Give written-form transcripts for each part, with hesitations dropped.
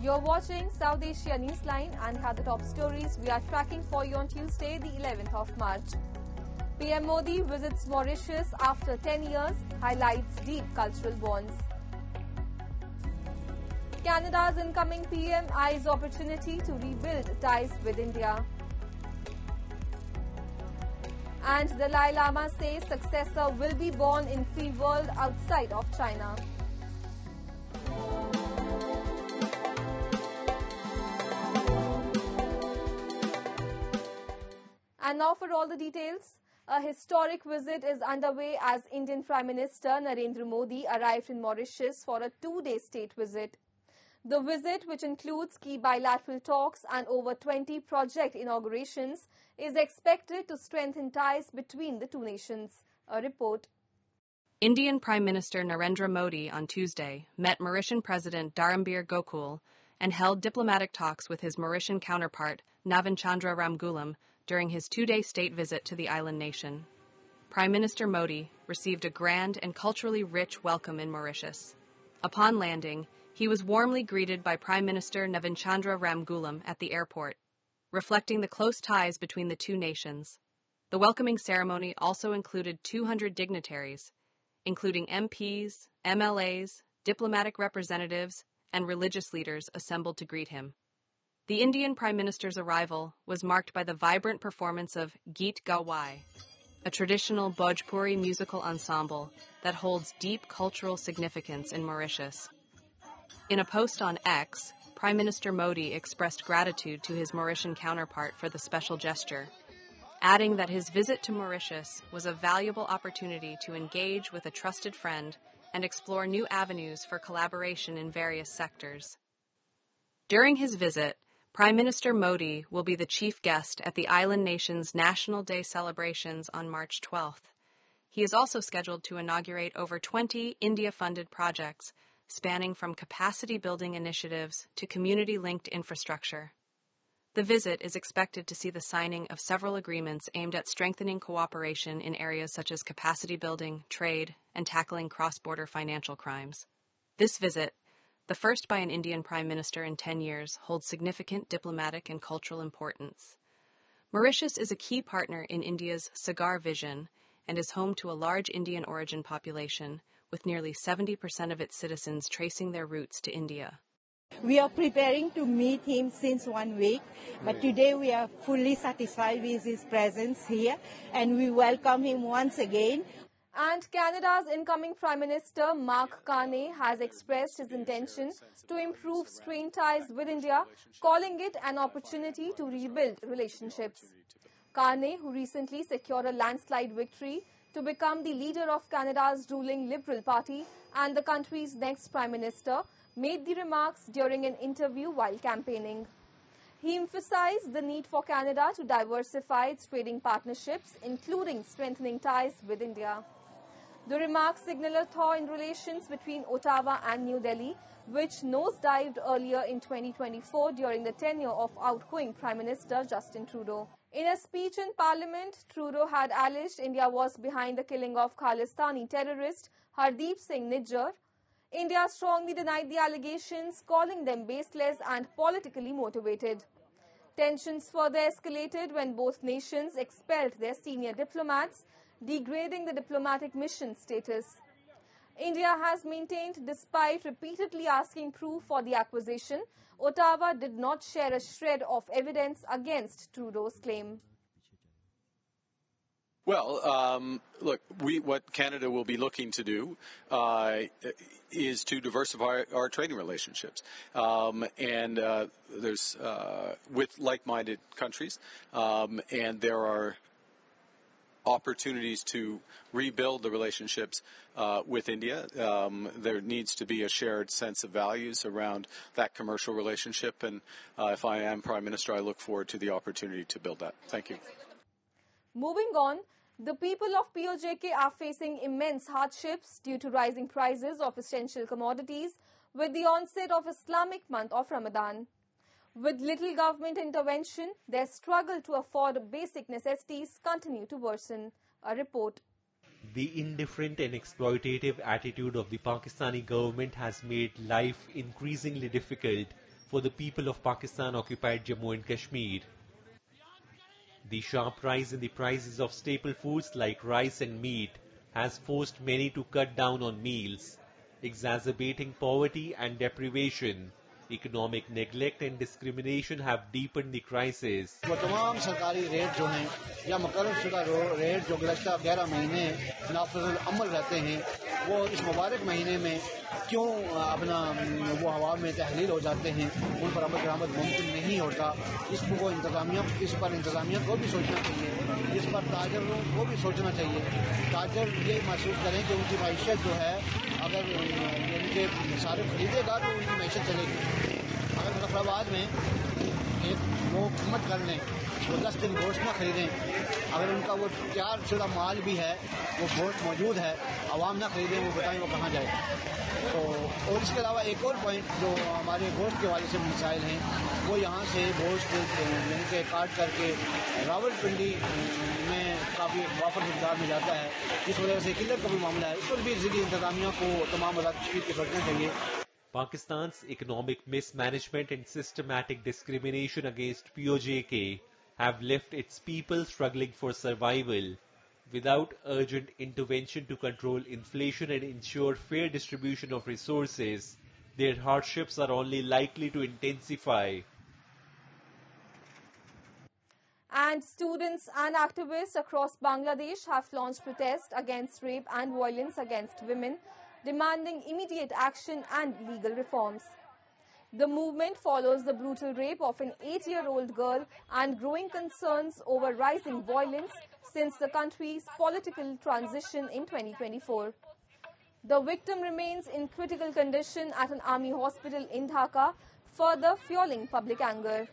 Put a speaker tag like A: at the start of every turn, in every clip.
A: You're watching South Asia Newsline and here are the top stories we are tracking for you on Tuesday, the 11th of March. PM Modi visits Mauritius after 10 years, highlights deep cultural bonds. Canada's incoming PM eyes opportunity to rebuild ties with India. And Dalai Lama says successor will be born in free world outside of China. And now for all the details. A historic visit is underway as Indian Prime Minister Narendra Modi arrived in Mauritius for a two-day state visit. The visit, which includes key bilateral talks and over 20 project inaugurations, is expected to strengthen ties between the two nations. A report.
B: Indian Prime Minister Narendra Modi on Tuesday met Mauritian President Dharamveer Gokul and held diplomatic talks with his Mauritian counterpart Navin Ramgoolam during his two-day state visit to the island nation. Prime Minister Modi received a grand and culturally rich welcome in Mauritius. Upon landing, he was warmly greeted by Prime Minister Navin Ramgoolam at the airport, reflecting the close ties between the two nations. The welcoming ceremony also included 200 dignitaries, including MPs, MLAs, diplomatic representatives, and religious leaders assembled to greet him. The Indian Prime Minister's arrival was marked by the vibrant performance of Geet Gawai, a traditional Bhojpuri musical ensemble that holds deep cultural significance in Mauritius. In a post on X, Prime Minister Modi expressed gratitude to his Mauritian counterpart for the special gesture, adding that his visit to Mauritius was a valuable opportunity to engage with a trusted friend and explore new avenues for collaboration in various sectors. During his visit, Prime Minister Modi will be the chief guest at the island nation's National Day celebrations on March 12th. He is also scheduled to inaugurate over 20 India-funded projects spanning from capacity-building initiatives to community-linked infrastructure. The visit is expected to see the signing of several agreements aimed at strengthening cooperation in areas such as capacity building, trade, and tackling cross-border financial crimes. This visit, the first by an Indian Prime Minister in 10 years, holds significant diplomatic and cultural importance. Mauritius is a key partner in India's Sagar vision and is home to a large Indian origin population, with nearly 70% of its citizens tracing their roots to India.
C: We are preparing to meet him since 1 week, but today we are fully satisfied with his presence here and we welcome him once again.
A: And Canada's incoming Prime Minister Mark Carney has expressed his intention to improve strained ties with India, calling it an opportunity to rebuild relationships. Carney, who recently secured a landslide victory to become the leader of Canada's ruling Liberal Party and the country's next Prime Minister, made the remarks during an interview while campaigning. He emphasized the need for Canada to diversify its trading partnerships, including strengthening ties with India. The remarks signal a thaw in relations between Ottawa and New Delhi, which nosedived earlier in 2024 during the tenure of outgoing Prime Minister Justin Trudeau. In a speech in Parliament, Trudeau had alleged India was behind the killing of Khalistani terrorist Hardeep Singh Nijjar. India strongly denied the allegations, calling them baseless and politically motivated. Tensions further escalated when both nations expelled their senior diplomats, degrading the diplomatic mission status. India has maintained, despite repeatedly asking proof for the accusation, Ottawa did not share a shred of evidence against Trudeau's claim.
D: Well, look, what Canada will be looking to do is to diversify our trading relationships, and there's with like-minded countries, and there are opportunities to rebuild the relationships with India. There needs to be a shared sense of values around that commercial relationship, and if I am Prime Minister, I look forward to the opportunity to build that. Thank you.
A: Moving on, the people of PoJK are facing immense hardships due to rising prices of essential commodities with the onset of Islamic month of Ramadan. With little government intervention, their struggle to afford basic necessities continue to worsen. A report.
E: The indifferent and exploitative attitude of the Pakistani government has made life increasingly difficult for the people of Pakistan-occupied Jammu and Kashmir. The sharp rise in the prices of staple foods like rice and meat has forced many to cut down on meals, exacerbating poverty and deprivation. Economic neglect and discrimination have deepened the crisis.
F: वो तमाम सरकारी rate जो हैं या मुकर्रर शुदा rate जो गुज़श्ता 11 महीने नाफिज़ुल अमल रहते हैं वो इस मुबारक महीने में क्यों अपना वो हवा में तहलील हो जाते हैं, उन पर अमल दरामद मुमकिन नहीं होता। इस पर इंतज़ामिया को भी सोचना चाहिए, इस पर ताजरों को भी सोचना चाहिए। ताजर ये महसूस करें कि उनकी माइशत जो है अगर उनके सारे खरीदेगा तो उनकी माइशत चलेगी। अगर मुजफ्फराबाद में एक वो कीमत कर लें, वो 10 दिन गोश्त ना खरीदें, अगर उनका वो तैयार शुदा माल भी है, वो गोश्त मौजूद है, आवाम ना खरीदें, वो बताएं वो कहाँ जाए। तो और इसके अलावा एक और पॉइंट जो हमारे गोश्त के वाले से मसाइल हैं, वो यहाँ से गोश्त यानी कि काट करके रावलपिंडी में काफ़ी वाफर मिकदार में जाता है, इस वजह से किल्लत का भी मामला है। इस पर भी ज़िली इंतज़ामिया को तमाम आज़ाद कश्मीर के सोचना चाहिए।
E: Pakistan's economic mismanagement and systematic discrimination against PoJK have left its people struggling for survival. Without urgent intervention to control inflation and ensure fair distribution of resources, their hardships are only likely to intensify.
A: And students and activists across Bangladesh have launched protests against rape and violence against women, demanding immediate action and legal reforms. The movement follows the brutal rape of an 8-year-old girl and growing concerns over rising violence since the country's political transition in 2024. The victim remains in critical condition at an army hospital in Dhaka, further fueling public anger.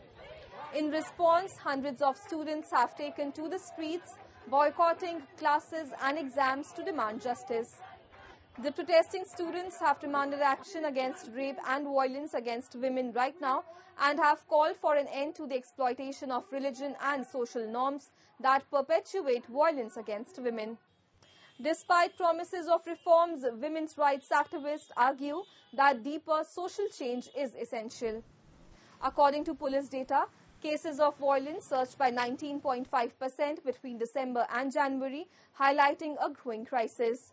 A: In response, hundreds of students have taken to the streets, boycotting classes and exams to demand justice. The protesting students have demanded action against rape and violence against women right now and have called for an end to the exploitation of religion and social norms that perpetuate violence against women. Despite promises of reforms, women's rights activists argue that deeper social change is essential. According to police data, cases of violence surged by 19.5% between December and January, highlighting a growing crisis.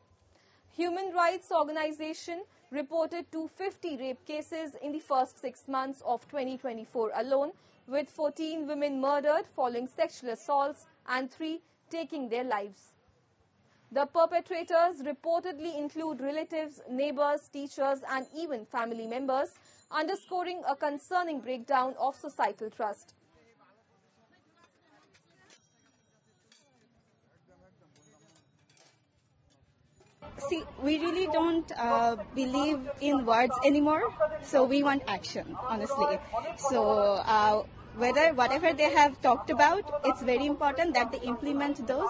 A: Human rights organization reported 250 rape cases in the first 6 months of 2024 alone, with 14 women murdered following sexual assaults and 3 taking their lives. The perpetrators reportedly include relatives, neighbors, teachers, and even family members, underscoring a concerning breakdown of societal trust.
G: See, we really don't believe in words anymore, so we want action, honestly. So whatever they have talked about, it's very important that they implement those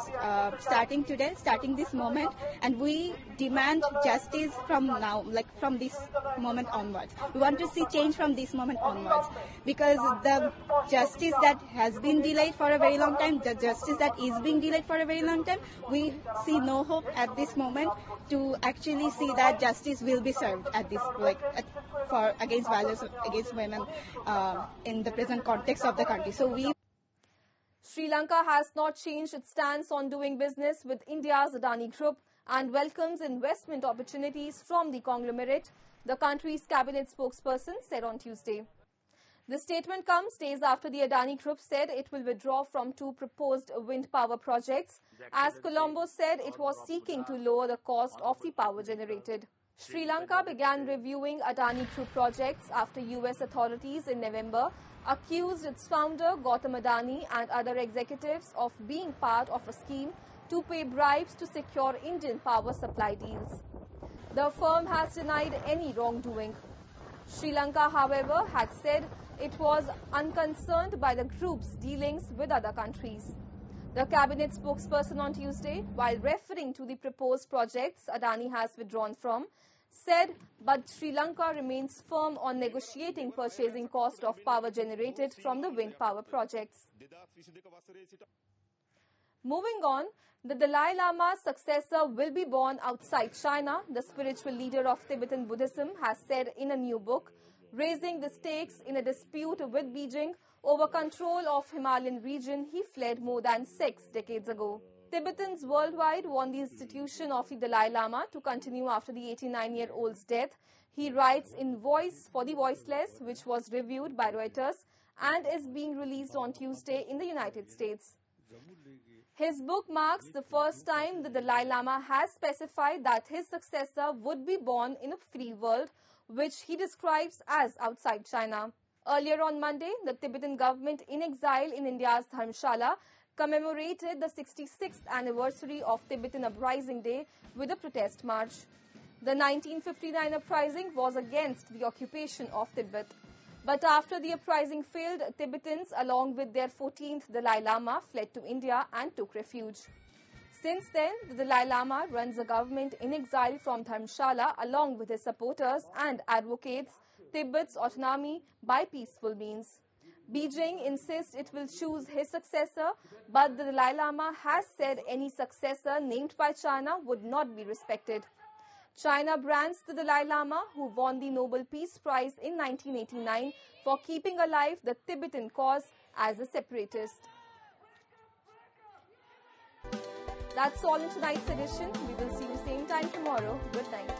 G: starting today, starting this moment, and we demand justice from now, like from this moment onwards. We want to see change from this moment onwards, because the justice that has been delayed for a very long time, the justice that is being delayed for a very long time, we see no hope at this moment to actually see that justice will be served at this, for against violence against women in the present context of the country. So
A: Sri Lanka has not changed its stance on doing business with India's Adani Group and welcomes investment opportunities from the conglomerate, the country's cabinet spokesperson said on Tuesday. The statement comes days after the Adani Group said it will withdraw from 2 proposed wind power projects, as Colombo said it was seeking to lower the cost of the power generated. Sri Lanka began reviewing Adani Group projects after US authorities in November accused its founder Gautam Adani and other executives of being part of a scheme to pay bribes to secure Indian power supply deals. The firm has denied any wrongdoing. Sri Lanka, however, had said it was unconcerned by the group's dealings with other countries. The cabinet spokesperson on Tuesday, while referring to the proposed projects Adani has withdrawn from, said, but Sri Lanka remains firm on negotiating purchasing cost of power generated from the wind power projects. Moving on, the Dalai Lama's successor will be born outside China, the spiritual leader of Tibetan Buddhism has said in a new book, Raising the stakes in a dispute with Beijing over control of Himalayan region, he fled more than 6 decades ago. Tibetans worldwide want the institution of the Dalai Lama to continue after the 89-year-old's death. He writes in Voice for the Voiceless, which was reviewed by Reuters and is being released on Tuesday in the United States. His book marks the first time the Dalai Lama has specified that his successor would be born in a free world, which he describes as outside China. Earlier on Monday, the Tibetan government in exile in India's Dharamshala commemorated the 66th anniversary of Tibetan Uprising Day with a protest march. The 1959 uprising was against the occupation of Tibet. But after the uprising failed, Tibetans, along with their 14th Dalai Lama, fled to India and took refuge. Since then, the Dalai Lama runs a government in exile from Dharamshala along with his supporters and advocates Tibet's autonomy by peaceful means. Beijing insists it will choose his successor, but the Dalai Lama has said any successor named by China would not be respected. China brands the Dalai Lama, who won the Nobel Peace Prize in 1989 for keeping alive the Tibetan cause, as a separatist. That's all in tonight's edition. We will see you same time tomorrow. Good night.